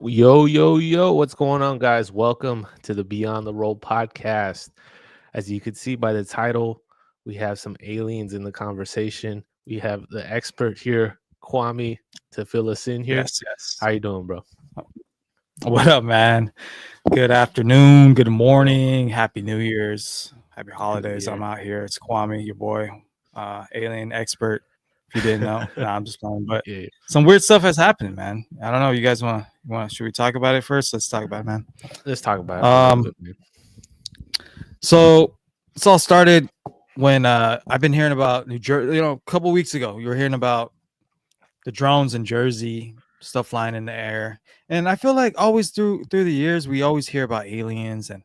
Yo, what's going on, guys? Welcome to the Beyond the Roll podcast. As you can see by the title, we have some aliens in the conversation. We have the expert here, Kwame, to fill us in here. Yes, yes. How you doing, bro? What up, man? Good afternoon, good morning, happy New Year's, happy holidays. I'm out here. It's Kwame, your boy, alien expert. If you didn't know, nah, I'm just playing. But Yeah, some weird stuff has happened, man. I don't know. You guys want? Should we talk about it first? Let's talk about it, man. let's talk about it for a little bit, man. So this all started when I've been hearing about New Jersey. A couple weeks ago, you were hearing about the drones in Jersey, stuff flying in the air. And I feel like always through the years, we always hear about aliens and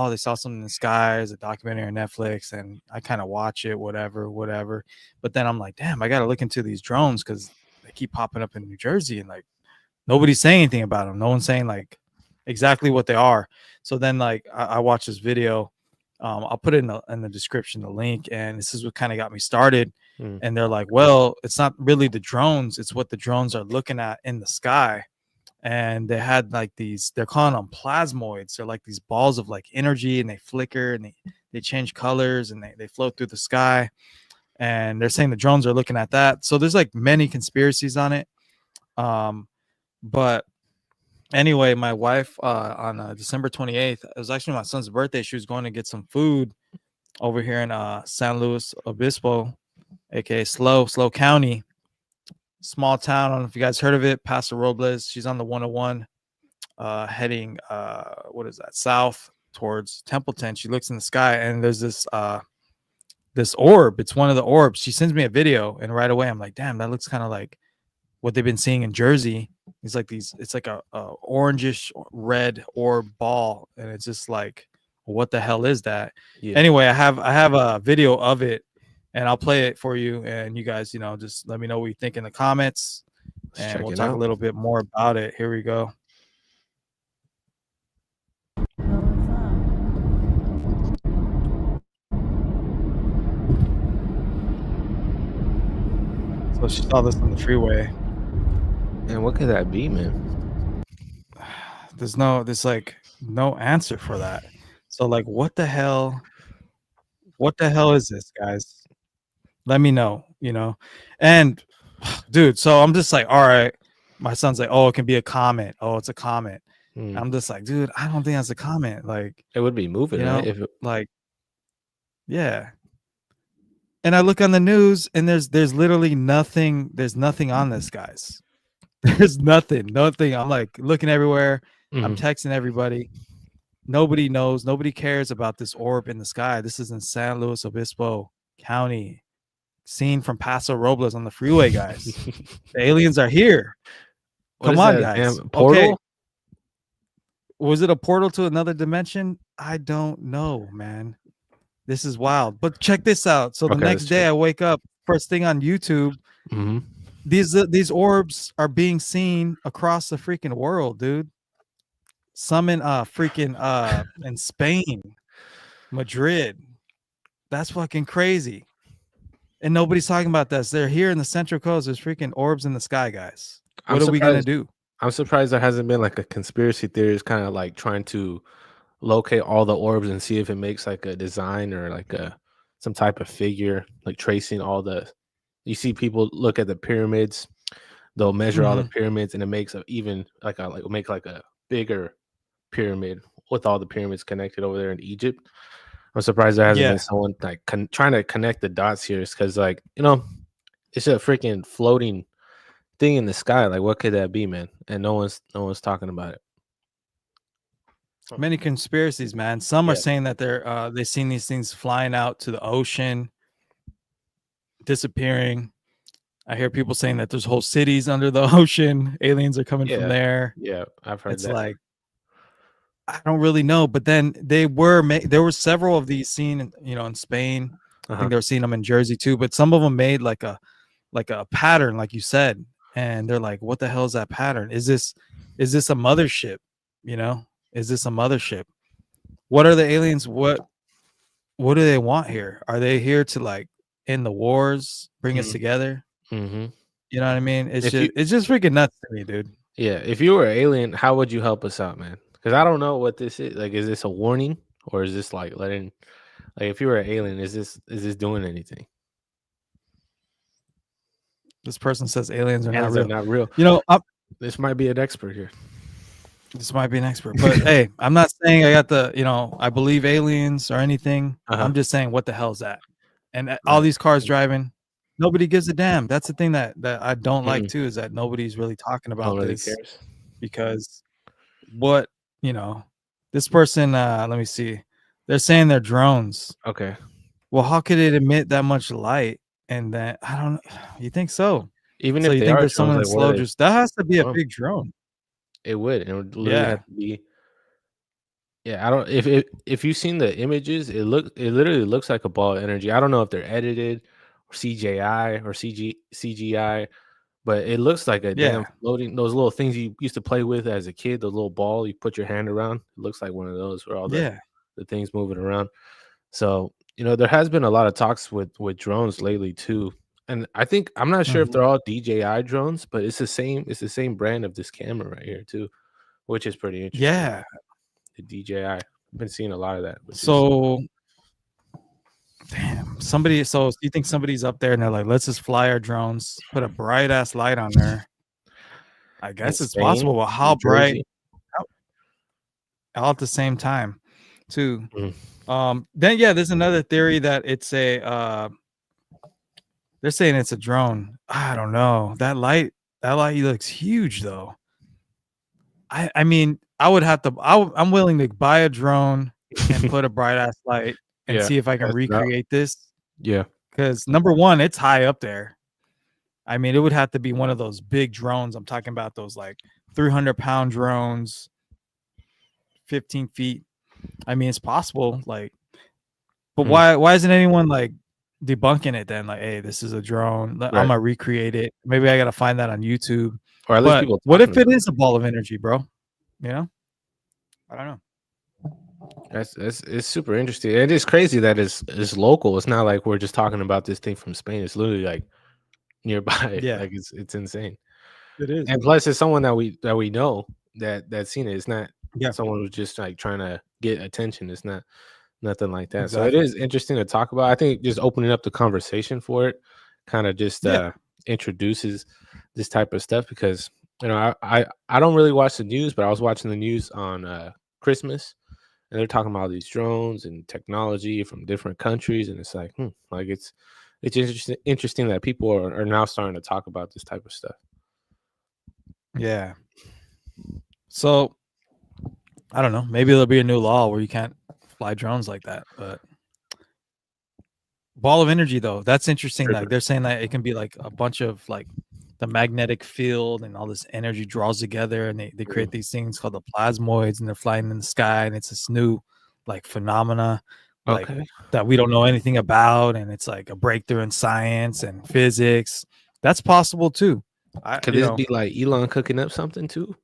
they saw something in the sky as a documentary on Netflix, and I kind of watch it, whatever. But then I'm like, damn, I gotta look into these drones because they keep popping up in New Jersey, and like nobody's saying anything about them. No one's saying like exactly what they are. So then like I watched this video. I'll put it in the description, the link, and this is what kind of got me started. And they're like, well, it's not really the drones, it's what the drones are looking at in the sky. And they had like they're calling them plasmoids. They're like these balls of like energy, and they flicker and they change colors, and they float through the sky. And they're saying the drones are looking at that. So there's like many conspiracies on it. But anyway, my wife on December 28th, it was actually my son's birthday. She was going to get some food over here in San Luis Obispo, aka Slow County, small town. I don't know if you guys heard of it. Paso Robles. She's on the 101, heading what is that, south towards Templeton. She looks in the sky, and there's this orb. It's one of the orbs. She sends me a video, and right away I'm like, damn, that looks kind of like what they've been seeing in Jersey. It's like it's like a orangish red orb ball, and it's just like, what the hell is that? Yeah. Anyway, I have a video of it, and I'll play it for you, and you guys, just let me know what you think in the comments, and we'll talk a little bit more about it. Here we go. So she saw this on the freeway. And what could that be, man? There's like no answer for that. So like, what the hell is this, guys? Let me know, and dude, so I'm just like, all right, my son's like, oh, it can be a comet. Oh, it's a comet. I'm just like, dude, I don't think that's a comet. Like, it would be moving, right? If like, yeah. And I look on the news, and there's literally nothing. There's nothing on this, guys. There's nothing. I'm like looking everywhere. I'm texting everybody. Nobody knows. Nobody cares about this orb in the sky. This is in San Luis Obispo County, seen from Paso Robles on the freeway, guys. The aliens are here. Come on, guys. Portal? Okay. Was it a portal to another dimension? I don't know, man. This is wild. But check this out. So the next day I wake up, first thing on YouTube. These orbs are being seen across the freaking world, dude. Some in in Spain, Madrid. That's fucking crazy. And nobody's talking about this. They're here in the Central Coast. There's freaking orbs in the sky, guys. What are we gonna do? I'm surprised there hasn't been like a conspiracy theorist kind of like trying to locate all the orbs and see if it makes like a design or like some type of figure, like tracing all the. You see people look at the pyramids, they'll measure all the pyramids, and it makes make like a bigger pyramid with all the pyramids connected over there in Egypt. I'm surprised there hasn't been someone like trying to connect the dots here, because like, it's a freaking floating thing in the sky. Like, what could that be, man? And no one's talking about it. Many conspiracies, man. Some are saying that they've seen these things flying out to the ocean, disappearing. I hear people saying that there's whole cities under the ocean. Aliens are coming from there. Yeah, I've heard it's that. Like, I don't really know, but then there were several of these seen, in Spain. I think they were seeing them in Jersey too, but some of them made like a pattern, like you said, and they're like, what the hell is that pattern? Is this a mothership? Is this a mothership? What are the aliens? What do they want here? Are they here to like end the wars, bring us together? You know what I mean? It's just freaking nuts to me, dude. Yeah, if you were an alien, how would you help us out, man? Because I don't know what this is. Like, is this a warning or is this like letting? Like, if you were an alien, is this doing anything? This person says aliens are not Aliens are real. not real. You know, This might be an expert here. this might be an expert, but hey, I'm not saying I got I believe aliens or anything. Uh-huh. I'm just saying what the hell's that? And all Right. these cars driving, nobody gives a damn. That's the thing that I don't like Mm-mm. too, is that nobody's really talking No one about really this, cares. because what, you know, this person, let me see. They're saying they're drones. Okay. Well, how could it emit that much light? And then I don't. You think so? Even So if you they think are there's drones, someone in like, what are slow they? juice? That has to be a Oh, big drone. it would. It would literally have Yeah. to be. Yeah, I don't. If you've seen the images, it literally looks like a ball of energy. I don't know if they're edited or CGI or CGI, but it looks like a damn Yeah. floating those little things you used to play with as a kid, the little ball you put your hand around. It looks like one of those where all Yeah. the things moving around. So, there has been a lot of talks with drones lately too. And I think I'm not sure if Mhm. they're all DJI drones, but it's the same brand of this camera right here too, which is pretty interesting. Yeah. The DJI. I've been seeing a lot of that, which is So damn, so you think somebody's up there and they're like, let's just fly our drones, put a bright ass light on there. I in guess it's Spain, possible, but New how bright? Jersey. How- all at the same time, too. Mm, Then yeah, there's another theory that it's a they're saying it's a drone. I don't know. That light looks huge though. I mean, I would have to I'm willing to buy a drone and put a bright ass light and yeah, see if I can test it out. recreate this. Yeah. Because number one, it's high up there. I mean, it would have to be one of those big drones. I'm talking about those like 300-pound drones, 15 feet. I mean, it's possible. Like, but Mm, why isn't anyone like debunking it then? Like, hey, this is a drone. I'm right. gonna recreate it. Maybe I gotta find that on YouTube. Or at least But people what talking if it about is a ball of energy, bro? You know? I don't know. it. That's it's super interesting. It is crazy that it's local. It's not like we're just talking about this thing from Spain. It's literally like nearby. Yeah, Like it's insane. it is. And plus it's someone that we know that's seen it. It's not Yeah, someone who's just like trying to get attention. It's not nothing like that. So it exactly. is interesting to talk about. I think just opening up the conversation for it kind of just Yeah. introduces this type of stuff because I don't really watch the news, but I was watching the news on Christmas and they're talking about these drones and technology from different countries, and it's like, like it's interesting that people are now starting to talk about this type of stuff. Yeah. So I don't know. Maybe there'll be a new law where you can't fly drones like that. But ball of energy, though, that's interesting. For Like sure. they're saying that it can be like a bunch of like the magnetic field and all this energy draws together, and they Mhm. create these things called the plasmoids, and they're flying in the sky, and it's this new like phenomena like Okay. that we don't know anything about, and it's like a breakthrough in science and physics. That's possible too. Could this be like Elon cooking up something too?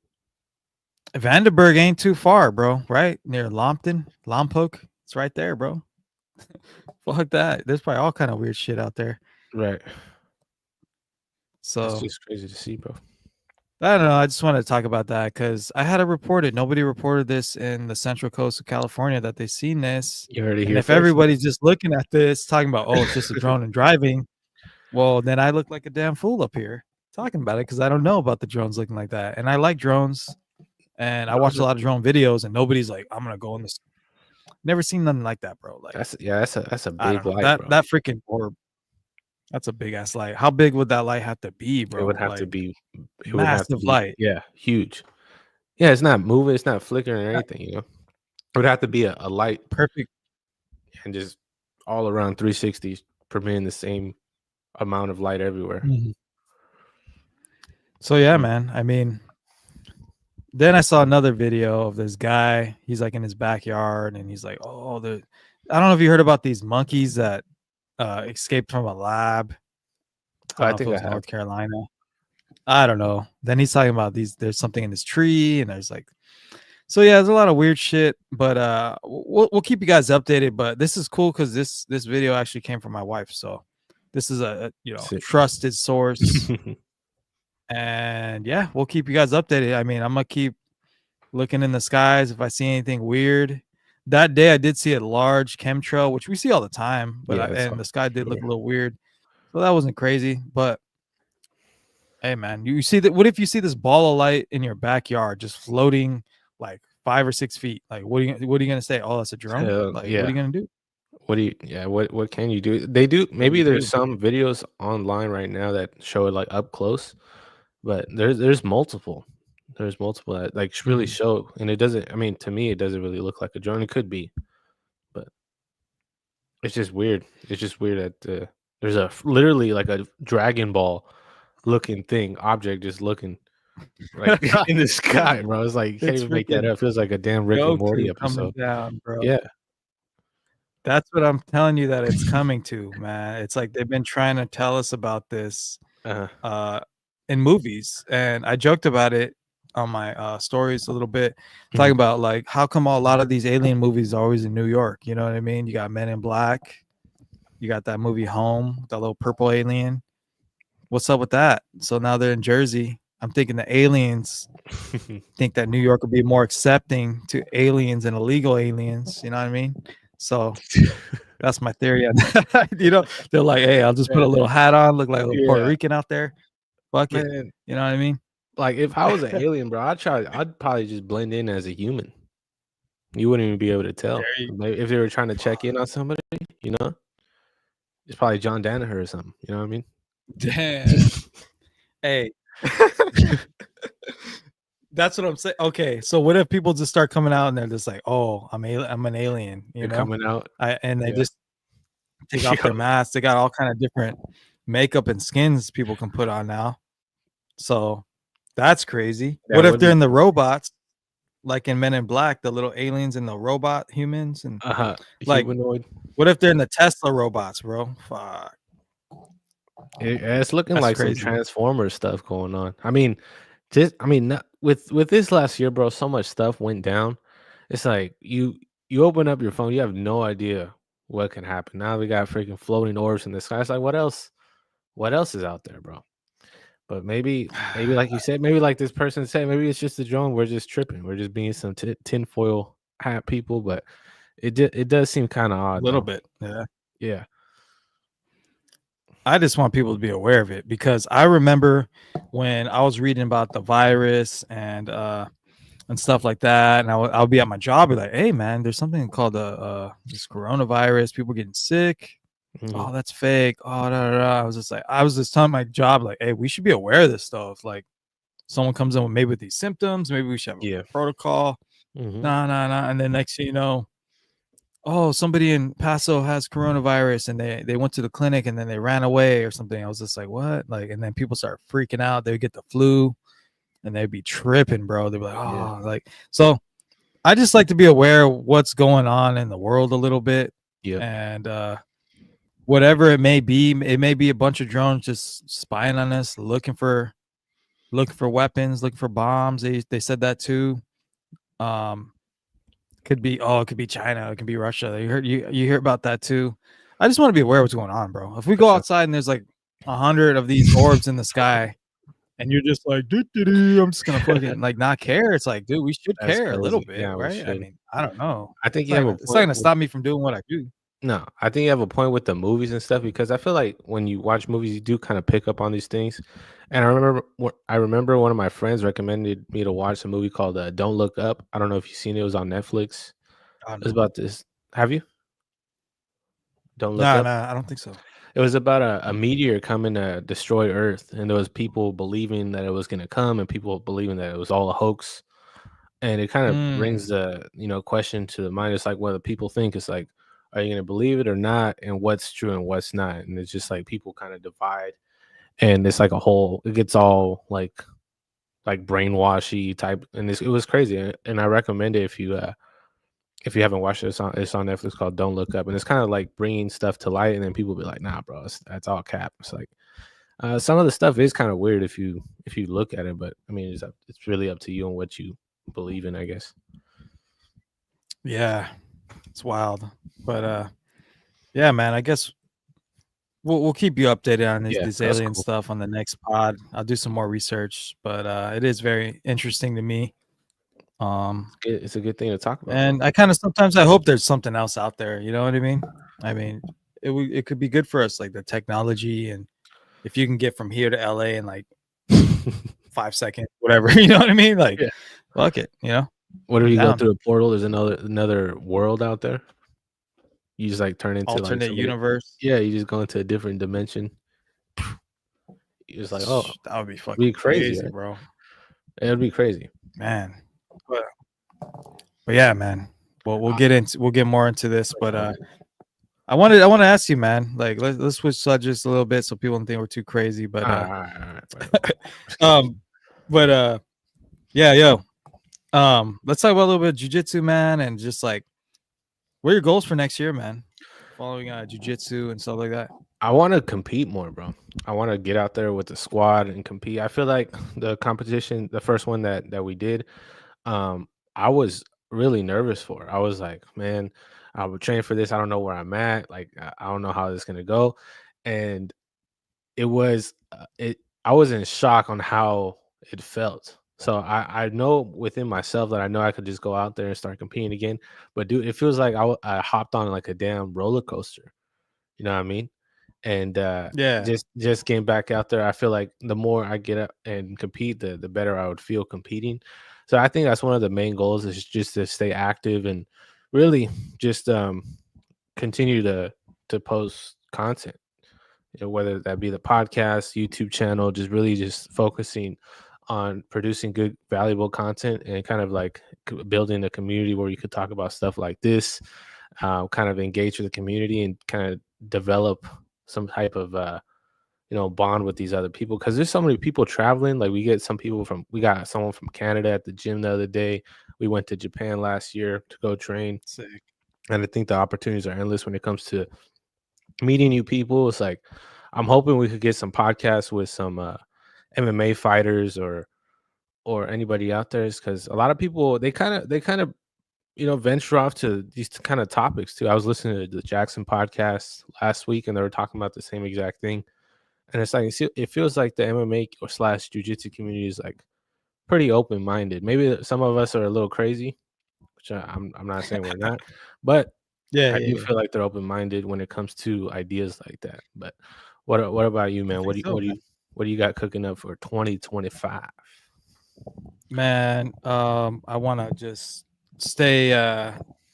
Vandenberg ain't too far, bro. Right near Lompton, Lompoc. It's right there, bro. Fuck that. There's probably all kind of weird shit out there. Right. That's So just crazy to see, bro. I don't know. I just wanted to talk about that because I had to report it. Nobody reported this in the central coast of California that they seen this. You heard it And here if first. everybody's just looking at this, talking about, oh, it's just a drone and driving, well, then I look like a damn fool up here talking about it because I don't know about the drones looking like that. And I like drones and I watch Drones a are lot of drone videos, and nobody's like, I'm gonna go in this. Never seen nothing like that, bro. Like, that's a I big don't know. light, That bro. that freaking orb, that's a big ass light. How big would that light have to be, It would bro? have to Like be it would have to massive be, light. yeah, huge. Yeah, it's not moving, it's not flickering or anything. It would have to be a light Perfect. and just all around 360 permitting the same amount of light everywhere. Mhm. So yeah, Mm. man. I mean, then I saw another video of this guy. He's like in his backyard, and he's like, "Oh, the." I don't know if you heard about these monkeys that escaped from a lab. I don't I know if it think I was have. North Carolina. I don't know. Then he's talking about these. There's something in this tree, and there's like, so yeah, there's a lot of weird shit. But we'll keep you guys updated. But this is cool because this video actually came from my wife. So this is a Sick. trusted source. And yeah, we'll keep you guys updated. I mean, I'm gonna keep looking in the skies if I see anything weird. That day, I did see a large chemtrail, which we see all the time, but Yeah, it's and all the sky did look here. a little weird, so that wasn't crazy. But hey, man, you see that? What if you see this ball of light in your backyard just floating like 5 or 6 feet? Like, what are you gonna say? Oh, that's a drone. Like, what are Yeah. you gonna do? What do you yeah, what can you do? They do What do maybe you there's do? some videos online right now that show it, like, up close, but there's multiple. There's multiple that, like, really Mm. show, and it doesn't I mean, to me, it doesn't really look like a drone. It could be, but it's just weird. It's just weird that, there's literally, like, a Dragon Ball looking thing, object just looking, like, in the sky, bro. It's like, you can't It's even make that freaking up. It feels like a damn Rick and Morty Goku coming episode. down, bro. Yeah. That's what I'm telling you that it's coming to, man. It's like they've been trying to tell us about this Uh-huh. uh in movies, and I joked about it on my stories a little bit, talking Mhm. about like how come a lot of these alien movies are always in New York, you know what I mean? You got Men in Black, you got that movie Home, that little purple alien. What's up with that? So now they're in Jersey. I'm thinking the aliens think that New York would be more accepting to aliens and illegal aliens, you know what I mean? So that's my theory on that. They're like, "Hey, I'll just put a Man, little hat on, look like a little Puerto yeah. Rican out there. Fuck it." Man, You know what I mean? like, if I was an alien, bro, I'd probably just blend in as a human. You wouldn't even be able to There tell. you Maybe if they were trying to check in on somebody, you know? It's probably John Danaher or something, you know what I mean? Damn. Hey. That's what I'm saying. Okay, so what if people just start coming out and they're just like, "Oh, I'm an alien," you They're know? coming out. And they Yeah. just take off Yo, their masks. They got all kind of different makeup and skins people can put on now. So that's crazy. that What if would they're be in the cool. robots, like in Men in Black, the little aliens and the robot humans? And Uh-huh. like, Humanoid. what if they're in the Tesla robots, bro? Fuck. It's looking That's like some crazy. Transformers stuff going on. I mean, not with this last year, bro, so much stuff went down. It's like you open up your phone, you have no idea what can happen. Now we got freaking floating orbs in the sky. It's like, what else? What else is out there, bro? But maybe like you said, maybe like this person said, maybe it's just a drone. We're just tripping. We're just being some tinfoil hat people. But it does seem kind of A odd little though. bit. Yeah. Yeah. I just want people to be aware of it because I remember when I was reading about the virus and stuff like that, and I'll be at my job, be like, "Hey, man, there's something called this coronavirus. People getting sick. Hmm. Oh, that's fake. Oh, da, da, da." I was just telling my job, like, "Hey, we should be aware of this stuff. Like, someone comes in with maybe with these symptoms, maybe we should have a Yeah. protocol." Hmm. Nah, nah, nah. And then next thing you know, oh, somebody in Paso has coronavirus and they went to the clinic and then they ran away or something. I was just like, what? Like, and then people start freaking out. They get the flu and they'd be tripping, bro. They'd be like, Yeah. oh, like, so I just like to be aware of what's going on in the world a little bit. Yep. And whatever it may be a bunch of drones just spying on us, looking for weapons, looking for bombs. They said that too. Um, it could be China, it could be Russia. You hear about that too. I just want to be aware of what's going on, bro. If we For go sure. outside and there's like 100 of these orbs in the sky, and you're just like, "Doo, doo, doo," I'm just gonna fucking like not care. It's like, dude, we should That's care a little crazy. bit, Yeah, we right? I should. mean, I don't know. I think you have a It's not point gonna with stop me from doing what I do. no, I think you have a point with the movies and stuff because I feel like when you watch movies, you do kind of pick up on these things. And I remember one of my friends recommended me to watch a movie called Don't Look Up. I don't know if you've seen it. It was on Netflix. Oh It was no, about this. Have you? Don't Look nah, Up. nah, I don't think so. It was about a meteor coming to destroy Earth, and there was people believing that it was going to come, and people believing that it was all a hoax. And it kind of brings Mm, the question to the mind. It's like whether people think it's like, are you going to believe it or not, and what's true and what's not. And it's just like people kind of divide, and it's like a whole. It gets all like brainwashy type, and it was crazy. And I recommend it if you haven't watched it. It's on Netflix called Don't Look Up, and it's kind of like bringing stuff to light, and then people be like, nah, bro, that's all cap. It's like some of the stuff is kind of weird if you look at it, but I mean, it's really up to you and what you believe in, I guess. yeah, it's wild, but yeah, man. I guess we'll keep you updated on Yeah, this that's alien cool. stuff on the next pod. I'll do some more research, but it is very interesting to me. It's a good thing to talk about, bro. And I kind of sometimes I hope there's something else out there. You know what I mean? I mean, it could be good for us, like the technology, and if you can get from here to LA in like 5 seconds, whatever. You know what I mean? Like, Yeah. fuck it. You know, What if I'm you go down. through a portal? There's another world out there. You just like turn into like Alternate somebody. universe. Yeah, you just go into a different dimension. You're just like, oh, That would be it'd be fucking crazy, crazy, right? bro. It'd be crazy. Man. But, but yeah, man. Well, Uh, we'll get more into this, for but sure. I want to ask you, man. Like, let's switch subjects a little bit so people don't think we're too crazy. But All right, whatever. Just kidding. um, but yeah, yo, let's talk about a little bit of jujitsu, man, and just like what are your goals for next year, man? Following jujitsu and stuff like that. I want to compete more, bro. I want to get out there with the squad and compete. I feel like the competition, the first one that we did, I was really nervous for. I was like, man, I would train for this. I don't know where I'm at. Like, I don't know how this is gonna go. And it was it. I was in shock on how it felt. So I know within myself that I know I could just go out there and start competing again. But dude, it feels like I hopped on like a damn roller coaster. You know what I mean? And Yeah, just getting back out there, I feel like the more I get up and compete, the better I would feel competing. So I think that's one of the main goals is just to stay active and really just continue to post content. You know, whether that be the podcast, YouTube channel, just really just focusing on producing good, valuable content and kind of like building a community where you could talk about stuff like this, kind of engage with the community and kind of develop some type of bond with these other people because there's so many people traveling. Like we got someone from Canada at the gym the other day. We went to Japan last year to go train, sick. and I think the opportunities are endless when it comes to meeting new people. It's like I'm hoping we could get some podcasts with some MMA fighters or anybody out there, because a lot of people they kind of venture off to these kind of topics too. I was listening to the Jackson podcast last week, and they were talking about the same exact thing. And it's like it feels like the MMA or slash jujitsu community is like pretty open minded. Maybe some of us are a little crazy, which I'm not saying we're not, but Yeah, I yeah, do yeah. feel like they're open minded when it comes to ideas like that. But what about you, I man? think so, man. What do you got cooking up for 2025? Man, I want to just stay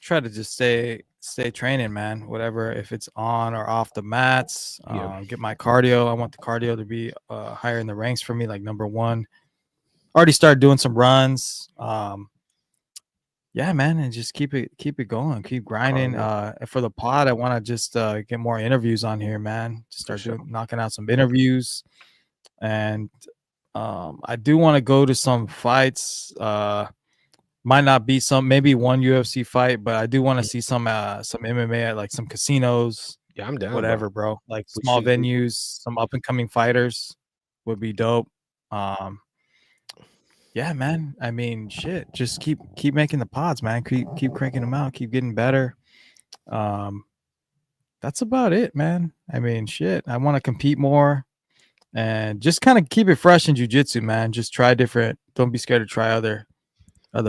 try to just stay training, man, whatever, if it's on or off the mats. Yeah, Get my cardio. I want the cardio to be higher in the ranks for me, like number one. Already started doing some runs. Yeah, man, and just keep it going, keep grinding. cardio And for the pod, I want to just get more interviews on here, man. Just for start sure. doing knocking out some interviews. And I do want to go to some fights. Might not be some, maybe one UFC fight, but I do want to Mhm. see some MMA at like some casinos, Yeah, I'm down, bro. whatever, bro. Like We small should. venues, some up and coming fighters would be dope. Um, yeah, man. I mean, shit. Just keep making the pods, man. Keep cranking them out. Keep getting better. Um, that's about it, man. I mean, shit. I want to compete more and just kind of keep it fresh in jujitsu, man. Just try different. Don't be scared to try other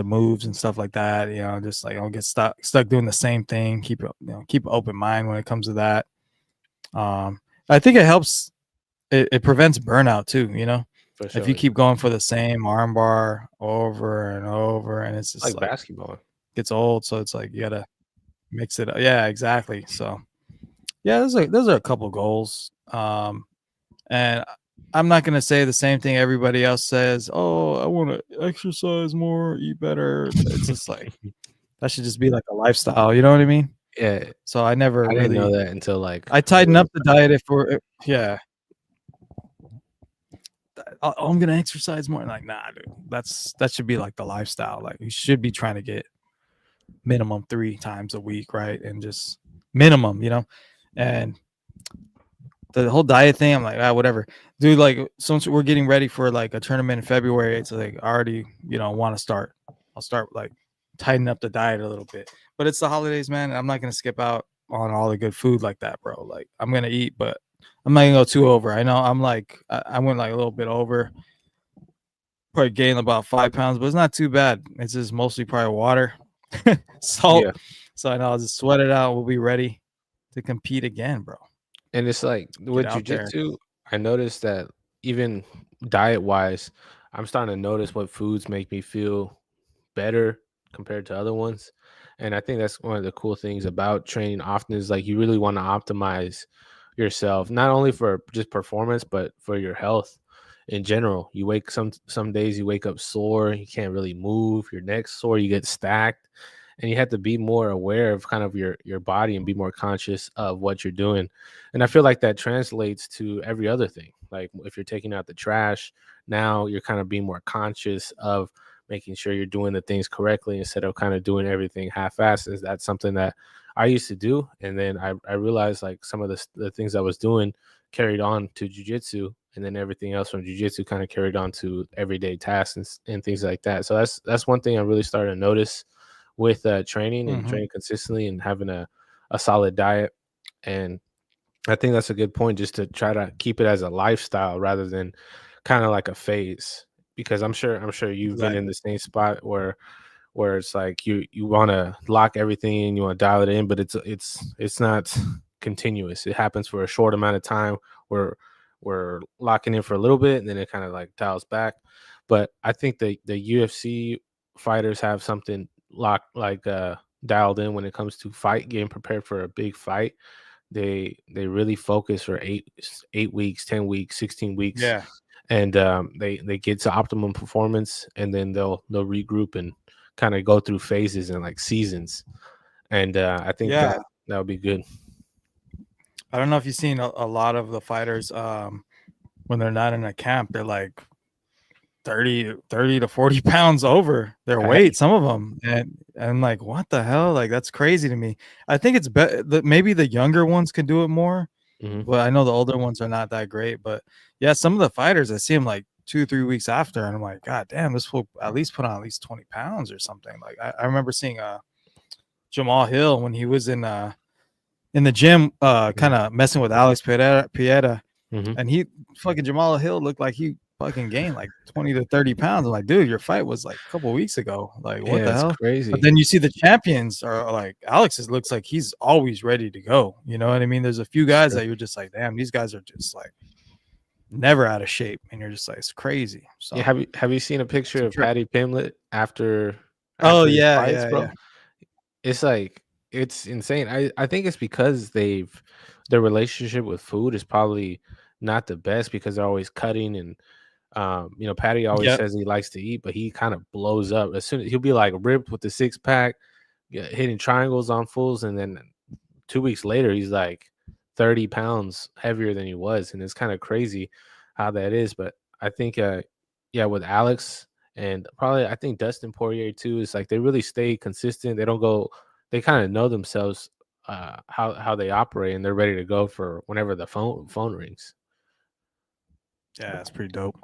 moves and stuff like that. You know, just like don't get stuck doing the same thing. Keep an open mind when it comes to that. Um, I think it helps. It prevents burnout too. You know, For if you sure. keep going for the same armbar over and over, and it's just Like like basketball. gets old. So it's like you gotta mix it up. Yeah, exactly. So yeah, those are a couple goals. And I'm not gonna say the same thing everybody else says. Oh, I want to exercise more, eat better. It's just like that should just be like a lifestyle. You know what I mean? Yeah, So I never I didn't know really that until like I I tighten really up the diet if we're yeah. I'm gonna exercise more. Like, nah, dude. That should be like the lifestyle. Like you should be trying to get minimum 3 times a week, right? And just minimum, you know. And the whole diet thing, I'm like, whatever, dude. Like, since we're getting ready for like a tournament in February, it's like I already, want to start. I'll start like tighten up the diet a little bit. But it's the holidays, man. And I'm not gonna skip out on all the good food like that, bro. Like, I'm gonna eat, but I'm not gonna go too over. I know I'm like I went like a little bit over. Probably gained about 5 pounds, but it's not too bad. It's just mostly probably water, salt. Yeah. So I know I'll just sweat it out. We'll be ready to compete again, bro. And it's like Get with out there. jujitsu, I noticed that even diet wise, I'm starting to notice what foods make me feel better compared to other ones. And I think that's one of the cool things about training often is like you really want to optimize yourself, not only for just performance, but for your health in general. You wake some days you wake up sore, you can't really move, your neck's sore, you get stacked. And you have to be more aware of kind of your body and be more conscious of what you're doing. And I feel like that translates to every other thing. Like if you're taking out the trash, now you're kind of being more conscious of making sure you're doing the things correctly instead of kind of doing everything half-assed. Is that something that I used to do? And then I realized like some of the things I was doing carried on to jujitsu, and then everything else from jujitsu kind of carried on to everyday tasks and things like that. So that's one thing I really started to notice with training and Hmm. training consistently and having a solid diet. And I think that's a good point, just to try to keep it as a lifestyle rather than kind of like a phase. Because I'm sure you've been in Exactly. the same spot where it's like you want to lock everything in, you want to dial it in, but it's not continuous. It happens for a short amount of time where we're locking in for a little bit and then it kind of like dials back. But I think the UFC fighters have something locked, like dialed in when it comes to fight, getting prepared for a big fight. They really focus for 8 weeks, 10 weeks, 16 weeks, Yeah. and they get to optimum performance, and then they'll regroup and kind of go through phases and like seasons. And I think Yeah. that would be good. I don't know if you've seen a lot of the fighters when they're not in a camp, they're like 30 to 40 pounds over their I, weight, some of them. And I'm like, what the hell? Like, that's crazy to me. I think it's better that maybe the younger ones can do it more, mhm. but I know the older ones are not that great. But yeah, some of the fighters I see them like 2 3 weeks after, and I'm like, God damn, this will at least put on at least 20 pounds or something. Like I remember seeing Jamal Hill when he was in the gym, kind Mhm. of messing with Alex Pieta, Mhm. and he fucking Jamal Hill looked like he fucking gained like 20 to 30 pounds. I'm like, dude, your fight was like a couple weeks ago. Like, what Yeah, the it's hell? But crazy. then you see the champions are like Alex's looks like he's always ready to go. You know what I mean? There's a few guys Sure. that you're just like, damn, these guys are just like never out of shape. And you're just like, it's crazy. Yeah, So have you seen a it's picture of impressive. Patty Pimlet after Oh his yeah, fights, yeah, bro? yeah. It's like it's insane. I think it's because their relationship with food is probably not the best because they're always cutting and Patty always Yep. says he likes to eat, but he kind of blows up as soon as he'll be like ripped with the six pack, hitting triangles on fools, and then 2 weeks later he's like 30 pounds heavier than he was, and it's kind of crazy how that is. But I think yeah, with Alex and probably I think Dustin Poirier too, is like they really stay consistent. They don't go, they kind of know themselves how they operate, and they're ready to go for whenever the phone rings. Yeah, it's pretty dope.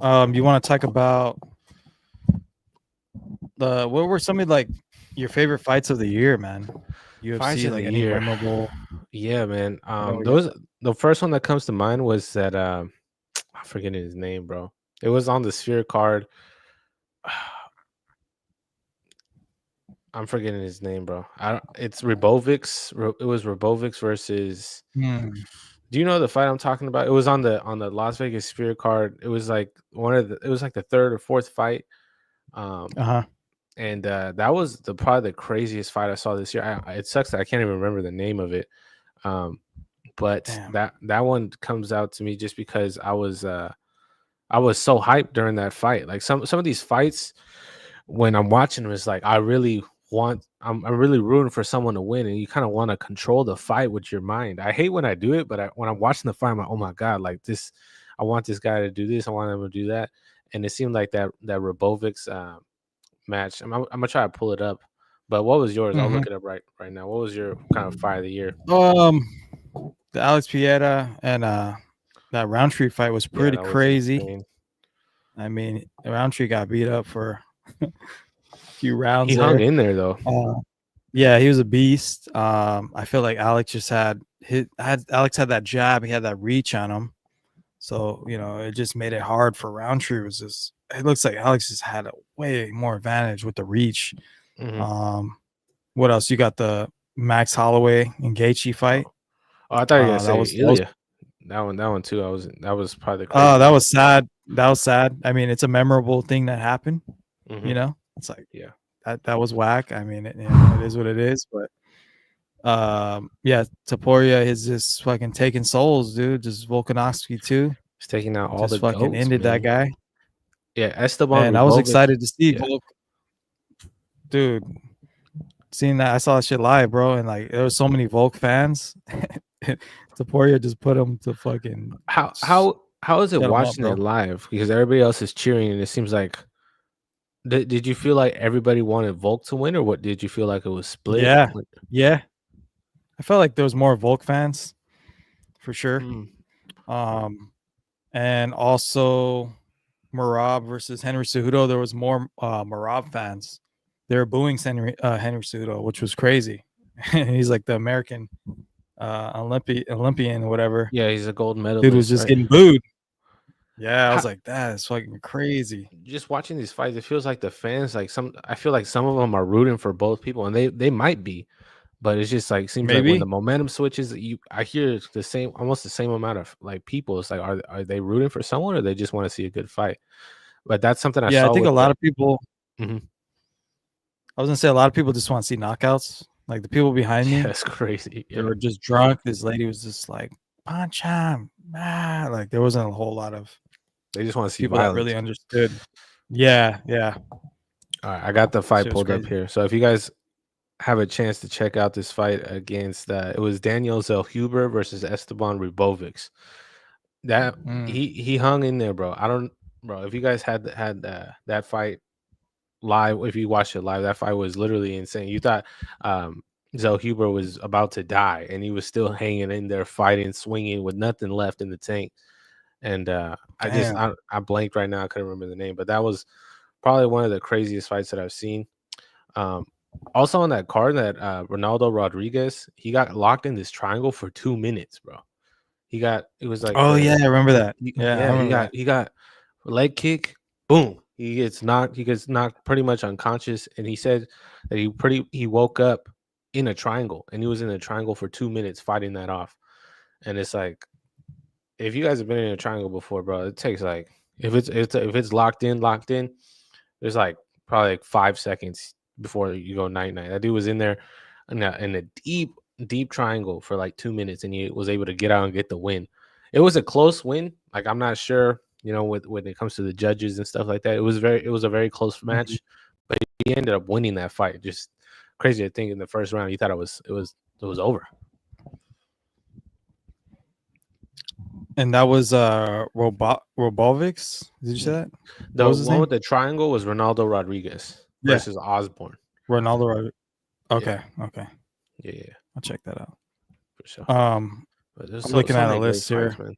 You want to talk about the what were some of like your favorite fights of the year, man? Fights UFC, of like the any year. memorable, Yeah, man. you know, Those the first one that comes to mind was that I'm forgetting his name, bro. It was on the Sphere card. I'm forgetting his name, bro. I don't, it's Rabovix. It was Rabovix versus. hmm, Do you know the fight I'm talking about? It was on the Las Vegas Sphere card. It was like it was like the third or fourth fight. Um, uh-huh. and that was probably the craziest fight I saw this year. It sucks that I can't even remember the name of it. Um, but Damn. that one comes out to me just because I was so hyped during that fight. Like some of these fights when I'm watching them, it's like I really I'm really rooting for someone to win, and you kind of want to control the fight with your mind. I hate when I do it, but when I'm watching the fight, I'm like, oh my god, like this, I want this guy to do this, I want him to do that, and it seemed like that Rabovic's match. I'm gonna try to pull it up. But what was yours? I'll Hmm. look it up right now. What was your kind of fight of the year? Um, the Alex Pieta and that Roundtree fight was Yeah, pretty that was crazy. insane. I mean, Roundtree got beat up for a few rounds He hung there. in there though. Uh, yeah, he was a beast. I feel like Alex just had Alex had that jab, he had that reach on him. So, it just made it hard for Roundtree. It looks like Alex just had a way more advantage with the reach. Mhm. What else? You got the Max Holloway and Gaethje fight. Oh, I thought you were gonna That say was that was Ilya. That one too. That was probably the that craziest. was sad. That was sad. I mean, it's a memorable thing that happened. Mhm. It's like Yeah. that was whack. I mean, it is what it is. But yeah, Taporia is just fucking taking souls, dude. Just Volkanovski too. He's taking out all Just the fucking goats, ended that man. guy. Yeah, Esteban And I was Ribovic. excited to see Yeah. Volk, dude. Seeing that, I saw that shit live, bro, and like there was so many Volk fans. Taporia just put him to fucking How is it shut him up, watching it bro. live? Because everybody else is cheering, and it seems like did you feel like everybody wanted Volk to win, or what did you feel like it was split? Yeah, Like, yeah. I felt like there was more Volk fans for sure. mm, And also Marab versus Henry Cejudo. There was more Marab fans. They were booing Henry Cejudo, which was crazy. He's like the American Olympian or whatever. yeah, he's a gold Dude was medalist, just right? getting booed. Yeah, I was How, like, that is fucking crazy. just watching these fights, it feels like the fans, like I feel like some of them are rooting for both people, and they might be, but it's just like seems like when the Maybe. momentum switches, I hear the same, almost the same amount of like people. It's like, are they rooting for someone, or they just want to see a good fight? But that's something I Yeah, I saw think with a lot the. of people. Mhm. I was gonna say a lot of people just want to see knockouts. Like the people behind Yeah, me, it's crazy. they Yeah, were just drunk. This lady was just like, punch him. Ah. Like there wasn't a whole lot of they just want to see people that violence. really understood. Yeah, yeah. All right, I got the fight Shit was pulled up crazy. here. So if you guys have a chance to check out this fight against, it was Daniel Zellhuber versus Esteban Ribovics. That Mm, he hung in there, bro. I don't, bro. If you guys had that fight live, if you watched it live, that fight was literally insane. You thought Zellhuber was about to die, and he was still hanging in there, fighting, swinging with nothing left in the tank. And damn. I blanked right now. I couldn't remember the name, but that was probably one of the craziest fights that I've seen. Um, Also on that card, that Ronaldo Rodriguez, he got locked in this triangle for 2 minutes, bro. It was like Oh yeah, I remember that. Yeah, I yeah, remember that. he got leg kick, boom. He gets knocked pretty much unconscious, and he said that he woke up in a triangle, and he was in a triangle for 2 minutes fighting that off. And it's like, if you guys have been in a triangle before, bro, it takes like, if it's locked in, there's like probably like 5 seconds before you go night night. That dude was in there in a deep triangle for like 2 minutes, and he was able to get out and get the win. It was a close win. Like, I'm not sure, with when it comes to the judges and stuff like that. It was a very close Mhm. match, but he ended up winning that fight. Just crazy to think, in the first round, you thought it was over. And that was Robovics. Did you say Mm. that? What The was his one name? with the triangle was Ronaldo Rodriguez Yeah, versus Osborne. Ronaldo. Yeah, Okay, okay. yeah, I'll check that out. for sure. Um, But there's I'm looking so at a many great list fights, here. man.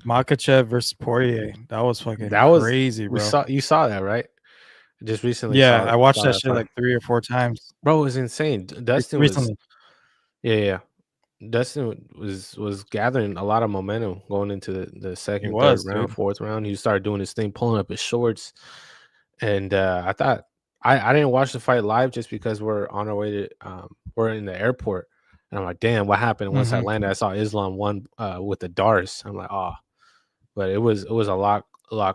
Makachev versus Poirier. That was fucking That was crazy, bro. you saw that, right? Just recently Yeah, I watched saw that that shit fight. like 3 or 4 times Bro, it was insane. Dustin was recently. yeah, yeah. Dustin was gathering a lot of momentum going into the He second, third was, round, dude. fourth round. He started doing his thing, pulling up his shorts. And I thought, I didn't watch the fight live just because we're on our way to we're in the airport. And I'm like, damn, what happened? Once I Mhm. landed, I saw Islam won with the Dars. I'm like, oh, but it was a lot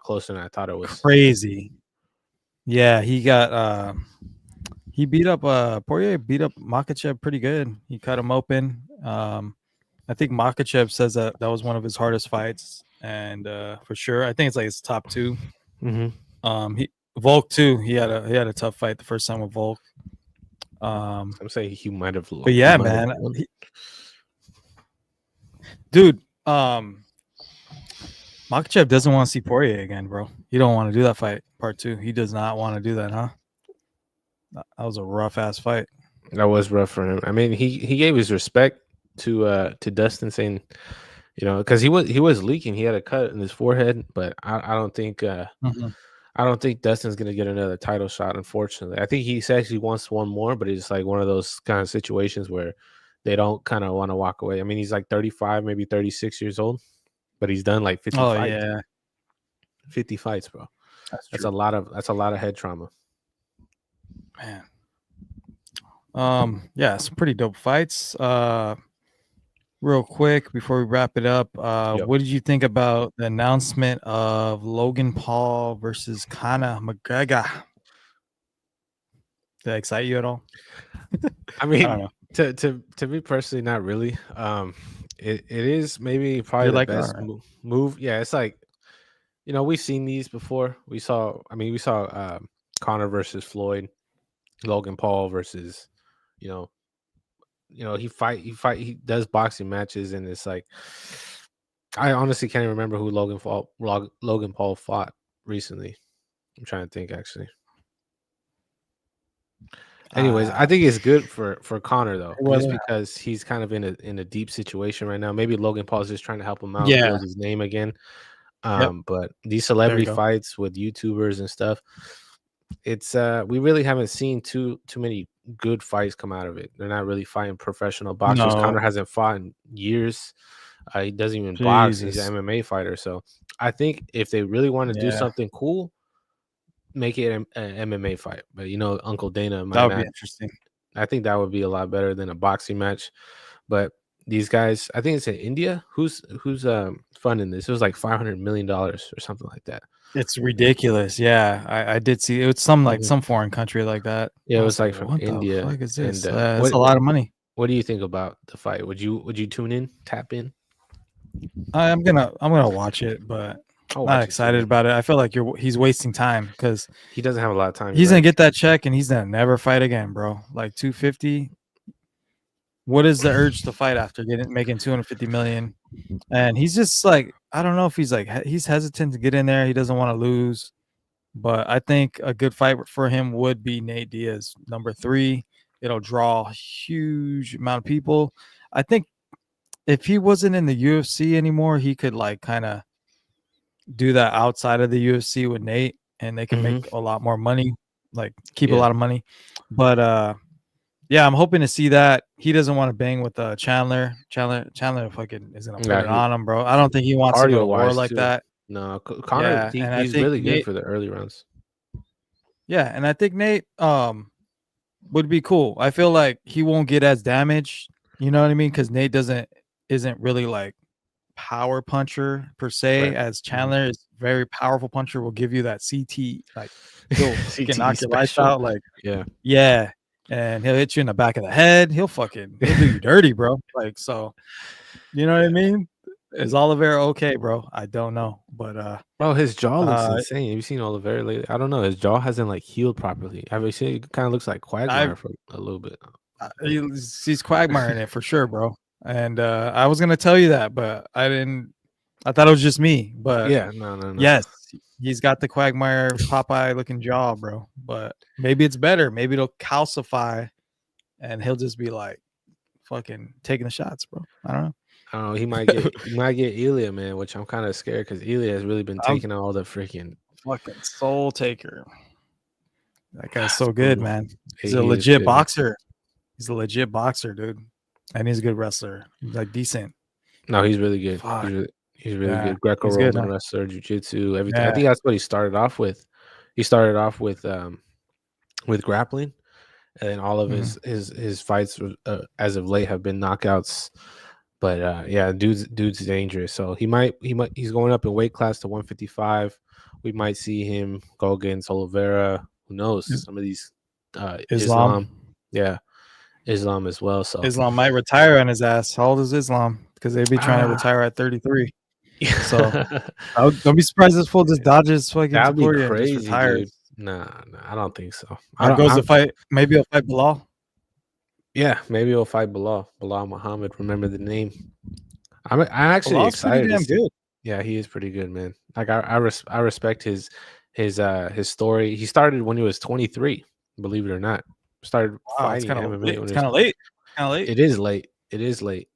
closer than I thought it was. Crazy. Yeah, he beat up Poirier beat up Makachev pretty good. He cut him open. I think Makachev says that that was one of his hardest fights, and for sure, I think it's like his top 2. Mm-hmm. He Volk too. He had a tough fight the first time with Volk. I'm saying But he yeah, might have man, won. dude. Makachev doesn't want to see Poirier again, bro. He don't want to do that fight part 2. He does not want to do that, huh? That was a rough ass fight. That was rough for him. I mean, he gave his respect to Dustin, saying, because he was leaking. He had a cut in his forehead, but Mhm. I don't think Dustin's gonna get another title shot. Unfortunately, I think he actually wants one more, but it's like one of those kind of situations where they don't kind of want to walk away. I mean, he's like 35, maybe 36 years old, but he's done like 50 Oh fights. yeah, 50 fights, bro. that's That's true, a lot of head trauma. man. Yeah, some pretty dope fights. Real quick before we wrap it up, Yep. what did you think about the announcement of Logan Paul versus Conor McGregor? Did that excite you at all? I I don't mean, know. to me personally, not really. It is maybe probably You're the like, all best right. move. Yeah, it's like, we've seen these before. We saw Connor versus Floyd, Logan Paul versus, you know, he does boxing matches, and it's like, I honestly can't even remember who Logan Paul fought recently. I'm trying to think actually. Anyways, I think it's good for Connor though, just Mayweather. because he's kind of in a deep situation right now. Maybe Logan Paul's just trying to help him out, Yeah. build his name again. Yep. But these There you celebrity go. fights with YouTubers and stuff, it's we really haven't seen too many good fights come out of it. They're not really fighting professional boxers. No, Connor hasn't fought in years. He doesn't even box. He's an Jesus. MMA fighter. So I think if they really want to do Yeah, something cool, make it an MMA fight. But Uncle Dana that might would be not. interesting. I think that would be a lot better than a boxing match. But these guys, I think it's in India. Who's funding this? It was like $500 million or something like that. It's ridiculous. Yeah, I did see it was some like Mhm. some foreign country like that. Yeah, it I was was like, like from what the India. fuck is And this? That's a lot of money. what do you think about the fight? Would you tune in, tap in? I'm gonna watch it, but I'll not watch it too, excited man. about it. I feel like he's wasting time because He doesn't have a lot of time. You're he's gonna right. get that check and he's gonna never fight again, bro. Like 250. What is the urge to fight after making 250 million? And he's just like, I don't know if he's hesitant to get in there. He doesn't want to lose. But I think a good fight for him would be Nate Diaz, number 3. It'll draw a huge amount of people. I think if he wasn't in the UFC anymore, he could like kind of do that outside of the UFC with Nate, and they can make Hmm. a lot more money, like keep a Yeah. lot of money. But yeah, I'm hoping to see that. He doesn't want to bang with Chandler. Chandler fucking is gonna put Yeah. it on him, bro. I don't think he wants to go Cardio to war wise like too. that. No, Connor, Yeah, and I he's think really good Nate. for the early rounds. Yeah, and I think Nate would be cool. I feel like he won't get as damaged. You know what I mean? Because Nate isn't really like power puncher per se, Right. as Hmm. Chandler is very powerful puncher. Will give you that CT, like he'll fucking CTE knock your lights special. out. Like Yeah. yeah, and he'll hit you in the back of the head. He'll do you dirty, bro. Like so, you know what I Yeah. mean? Is Oliveira okay, bro? I don't know, but Bro, his jaw looks uh, insane. Have you seen Oliveira lately? I don't know. His jaw hasn't like healed properly. Have you seen? It kind of looks like I Quagmire for a little bit. he's Quagmire in it for sure, bro. And I was gonna tell you that, but I didn't. I thought it was just me, but Yeah. No. No. No. yes, he's got the Quagmire Popeye looking jaw, bro. But maybe it's better. Maybe it'll calcify, and he'll just be like fucking taking the shots, bro. I don't know. I don't know. He might get Ilya, man, which I'm kind of scared because Ilya has really been I'm taking all the freaking. fucking soul taker. That guy's so good, man. He's a He is legit good, man. boxer. He's a legit boxer, dude. And he's a good wrestler. He's like decent. No, he's really good. Fuck. He's really Yeah. good. He's good, Greco-Roman huh? wrestler, jiu-jitsu, everything. I Yeah. think that's what he started off with. He started off with grappling, and then all of Mhm. his fights as of late have been knockouts. But yeah, dude's dangerous. So he's going up in weight class to 155. We might see him go against Oliveira. Who knows? Is- Some of these Islam, Islam. yeah, Islam as well. So Islam might retire on his ass. How old is Islam? Because they'd be trying to retire at 33. So don't be surprised this fool just dodges fucking that'd be Taporia and just crazy, dude. retires. Nah, I don't think so. I Or don't. goes to fight. Maybe he'll fight Bilal. Yeah, maybe he'll fight Bilal Muhammad. Remember the name. I'm actually Bilal's pretty excited to damn see. good. Yeah, he is pretty good, man. Like I respect his story. He started when he was 23, believe it or not. Started Wow, it's fighting kind of MMA late. when It's he was kind of late. Kind of late. it is late. It is late.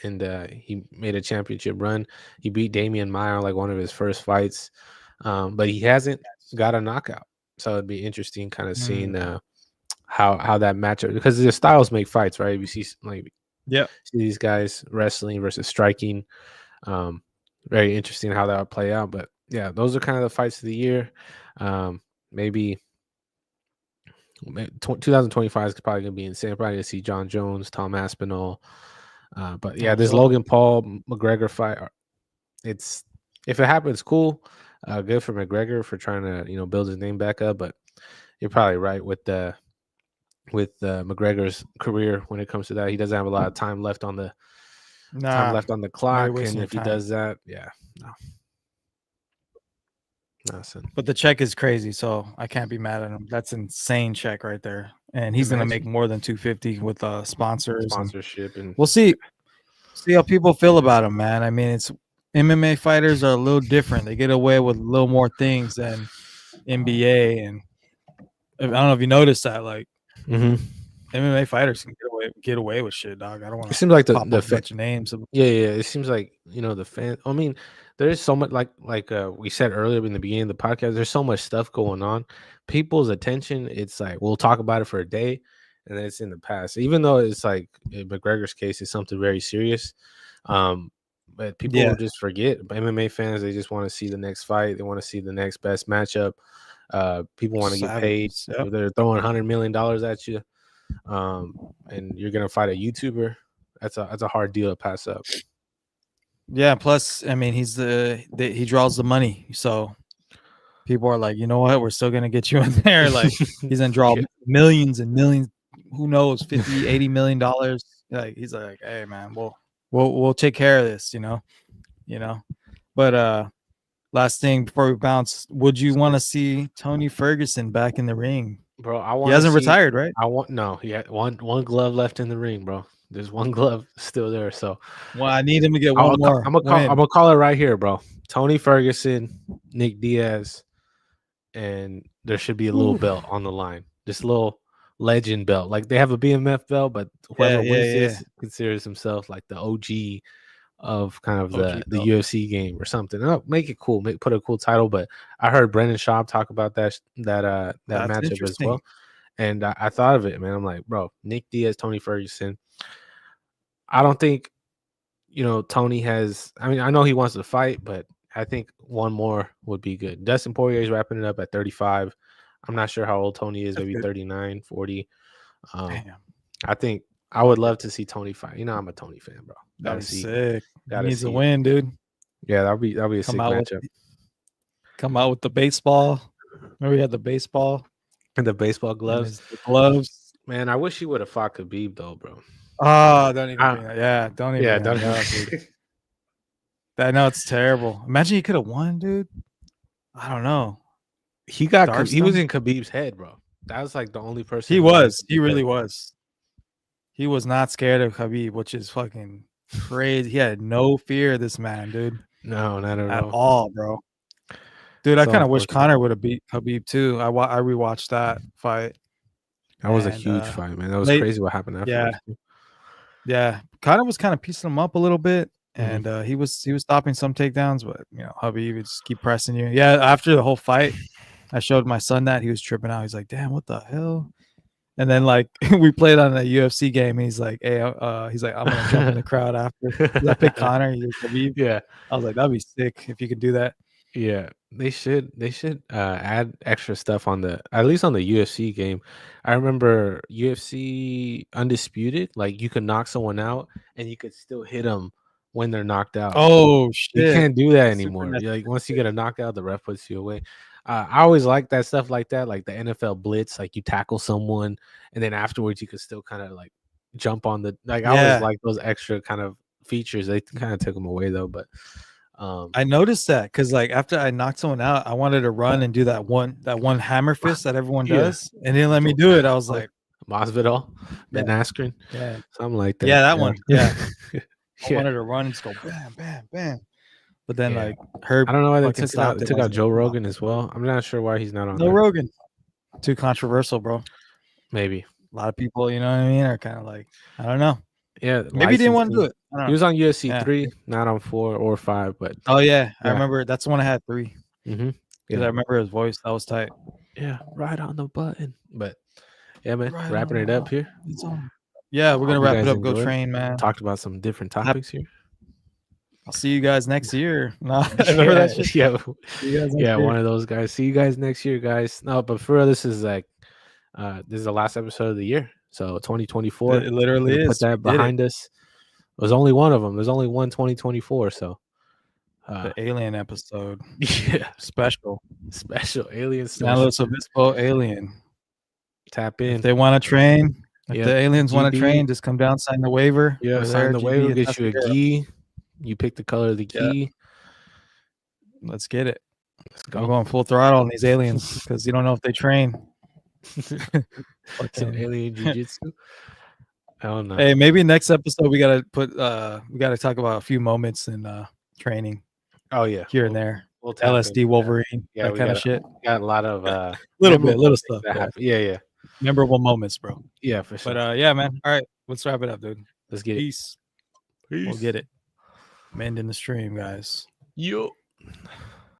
And he made a championship run. He beat Damian Maia like one of his first fights. But he hasn't got a knockout. So it'd be interesting kind of seeing how that matchup, because the styles make fights, right? You see like Yep. see these guys wrestling versus striking. Um, Very interesting how that would play out. But yeah, those are kind of the fights of the year. Maybe 2025 is probably going to be insane. Probably going to see John Jones, Tom Aspinall. But yeah, Hope this so. Logan Paul McGregor fight, it's if it happens, cool. Good for McGregor for trying to build his name back up. But you're probably right with McGregor's career when it comes to that. He doesn't have a lot of time Nah. left on the Now you're clock, wasting and your if he time. does that, yeah, no, no, son. But the check is crazy, so I can't be mad at him. That's insane check right there. And he's gonna make Imagine more than 250 with sponsors, and sponsorship and we'll see how people feel about him, man. I mean, it's MMA fighters are a little different. They get away with a little more things than NBA, and I don't know if you noticed that. Like Mhm. MMA fighters can get away with shit, dog. I don't want It to seems like pop up a bunch of names. yeah. It seems like the fan. I mean, there is so much like we said earlier in the beginning of the podcast. There's so much stuff going on. People's attention. It's like we'll talk about it for a day, and then it's in the past. Even though it's like in McGregor's case, it's something very serious. Um, but people Yeah, just forget. But MMA fans, they just want to see the next fight. They want to see the next best matchup. People want to get paid. savages. Yep. They're throwing $100 million at you, and you're gonna fight a YouTuber. That's a hard deal to pass up. Yeah. Plus, I mean, he draws the money, so people are like, you know what, we're still gonna get you in there. Like he's gonna draw Yeah. millions and millions. Who knows, 50, $80 million. Like he's like, hey man, we'll take care of this. You know. But last thing before we bounce, would you want to see Tony Ferguson back in the ring? Bro, I He want to hasn't see. retired, right? I want no. He had one glove left in the ring, bro. There's one glove still there. So Well, I need him to get one I'm more win. gonna call it right here, bro. Tony Ferguson, Nick Diaz, and there should be a little Whew. belt on the line. This little legend belt. Like they have a BMF belt, but Yeah, whoever yeah, wins yeah. this considers himself like the OG of kind of OG the belt. UFC game or something. Oh, make it cool. Put a cool title. But I heard Brendan Schaub talk about that That's matchup as interesting. well. And I thought of it, man. I'm like, bro, Nick Diaz, Tony Ferguson. I don't think Tony has. I mean, I know he wants to fight, but I think one more would be good. Dustin Poirier is wrapping it up at 35. I'm not sure how old Tony is, That's maybe good. 39, 40. Um, Damn, I think I I would like it. love to see Tony fight. I'm a Tony fan, bro. That'd be sick. He Gotta needs a see it. win, dude. Yeah, that'll be a Come sick out with matchup. the baseball. Remember he had the baseball And the baseball and gloves. the gloves. Man, I wish he would have fought Khabib though, bro. Oh, don't even I, bring that. Yeah, don't even yeah, bring don't that up, dude. I know it's terrible. Imagine he could have won, dude. I don't know. he was Darston? in Khabib's head, bro. That was like the only person He who was in was. He Khabib's head. really was. He was not scared of Khabib, which is fucking crazy. He had no fear of this man, dude, No, not at at all. all, bro. Dude, I So kind of wish unfortunate. Connor would have beat Khabib too. I rewatched that fight, That was a and huge fight, man. That was late, crazy what happened yeah, afterwards. yeah. Connor was kind of piecing him up a little bit, Hmm. and he was stopping some takedowns, but Khabib would just keep pressing you. Yeah, after the whole fight, I showed my son that he was tripping out. He's like, "Damn, what the hell?" And then like we played on a UFC game. And he's like, "Hey, he's like, I'm gonna jump in the crowd after." 'Cause I picked Connor. He was Khabib. Yeah, I was like, "That'd be sick if you could do that." yeah. They should add extra stuff on the at least on the UFC game. I remember UFC Undisputed. Like you could knock someone out and you could still hit them when they're knocked out. Oh You shit! can't do that Super anymore. net. You're like once you get a knockout, the ref puts you away. I always like that stuff like that, like the NFL blitz. Like you tackle someone, and then afterwards you could still kind of like jump on the. Like I always Yeah, like those extra kind of features. They kind of took them away though, but um, I noticed that because like after I knocked someone out, I wanted to run and do that one hammer fist that everyone yeah, does, and they didn't let me do it. I was like, Masvidal, Ben yeah, Askren, yeah, something like yeah, that. that one, Yeah, yeah. I yeah. wanted to run and just go bam, bam, bam, but then Yeah. like Herb I don't know why they fucking took it out. stopped They it. I took was out like, Joe no, Rogan as well. I'm not sure why he's not on no there. Rogan, too controversial, bro. Maybe. A lot of people, you know what I mean, are kind of like, I don't know. Yeah, Maybe he didn't want to do licensing. it. I don't He know. was on UFC Yeah. 3, not on 4 or 5, but Oh yeah, I yeah. remember. That's the one I had 3 Hmm. because I Yeah. remember his voice. That was tight. Yeah. Right on the button. But yeah, man, Right wrapping on. it up here. It's on. Yeah, we're gonna Hope you wrap it guys up. Go enjoyed. train, man. Talked about some different Hap- topics here. I'll see you guys next year. No, remember that shit? Yeah, See you guys next yeah. year. One of those guys. See you guys next year, guys. No, but for real, this is like, this is the last episode of the year. So 2024. It literally Gonna put is. that We did it. behind us. There's only one of them. There's only one 2024. So, The alien episode. yeah, Special. special alien San special. Luis Obispo alien. Tap in. If they want to train, if Yep. the aliens want to GB. train, just come down, sign the waiver. Yeah, We're sign there. the GB, waiver. Get attest you a to it. gi. You pick the color of the Yeah. gi. Let's get it. Let's I'm go. going full throttle on these aliens because you don't know if they train. Some Fucking- alien jiu-jitsu. I don't know. Hey, maybe next episode we gotta talk about a few moments in training Oh yeah, here and there. We'll tap LSD into that. Wolverine, Yeah, that we kind got of shit. got a lot of Little memorable stuff. things that but happen. Yeah, memorable moments, bro. yeah, for sure. But yeah, man. All right, let's wrap it up, dude. Let's get Peace. We'll get it. Mend in the stream, guys. Yo.